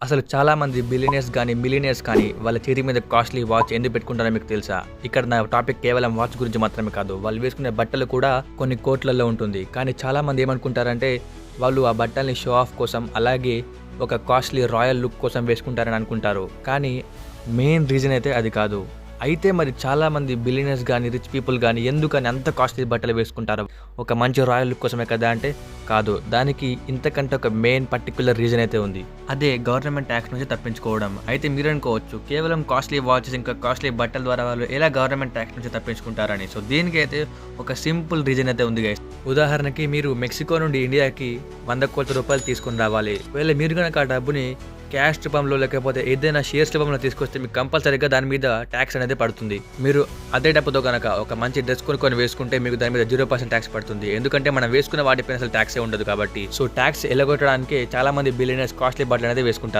అసలు చాలామంది బిలియనర్స్ గానీ, మిలియనర్స్ కానీ వాళ్ళ చేతి మీద కాస్ట్‌లీ వాచ్ ఎందుకు పెట్టుకుంటారో మీకు తెలుసా? ఇక్కడ నా టాపిక్ కేవలం వాచ్ గురించి మాత్రమే కాదు. వాళ్ళు వేసుకునే బట్టలు కూడా కొన్ని కోట్లల్లో ఉంటుంది. కానీ చాలామంది ఏమనుకుంటారంటే వాళ్ళు ఆ బట్టల్ని షో ఆఫ్ కోసం అలాగే ఒక కాస్ట్‌లీ రాయల్ లుక్ కోసం వేసుకుంటారని అనుకుంటారు. కానీ మెయిన్ రీజన్ అయితే అది కాదు. అయితే మరి చాలామంది బిలియనర్స్ గానీ, రిచ్ పీపుల్ గానీ ఎందుకని అంత కాస్ట్‌లీ బట్టలు వేసుకుంటారు? ఒక మంచి రాయల్ లుక్ కోసమే కదా అంటే కాదు. దానికి ఇంతకంటే ఒక మెయిన్ పర్టిక్యులర్ రీజన్ అయితే ఉంది. అదే గవర్నమెంట్ ట్యాక్స్ నుంచి తప్పించుకోవడం. అయితే మీరు అనుకోవచ్చు కేవలం కాస్ట్‌లీ వాచెస్ ఇంకా కాస్ట్‌లీ బట్టల ద్వారా వాళ్ళు ఎలా గవర్నమెంట్ ట్యాక్స్ నుంచి తప్పించుకుంటారని. సో దీనికైతే ఒక సింపుల్ రీజన్ అయితే ఉంది గైస్. ఉదాహరణకి మీరు మెక్సికో నుండి ఇండియాకి 100 కోట్ల రూపాయలు తీసుకొని రావాలి. ఒకవేళ మీరు గనక ఆ డబ్బుని క్యాష్ రూపంలో లేకపోతే ఏదైనా షేర్స్ రూపంలో తీసుకొస్తే మీకు కంపల్సరీగా దాని మీద ట్యాక్స్ అనేది పడుతుంది. మీరు అదే డబ్బుతో కనుక ఒక మంచి డ్రెస్ కొనుక్కొని వేసుకుంటే మీకు దాని మీద 0% ట్యాక్స్ పడుతుంది. ఎందుకంటే మనం వేసుకున్న వాటిపైన అసలు ట్యాక్సే ఉండదు కాబట్టి. సో ట్యాక్స్ ఎలగొట్టడానికే చాలా మంది బిలియనర్స్ కాస్ట్లీ బట్టలు అనేది వేసుకుంటారు.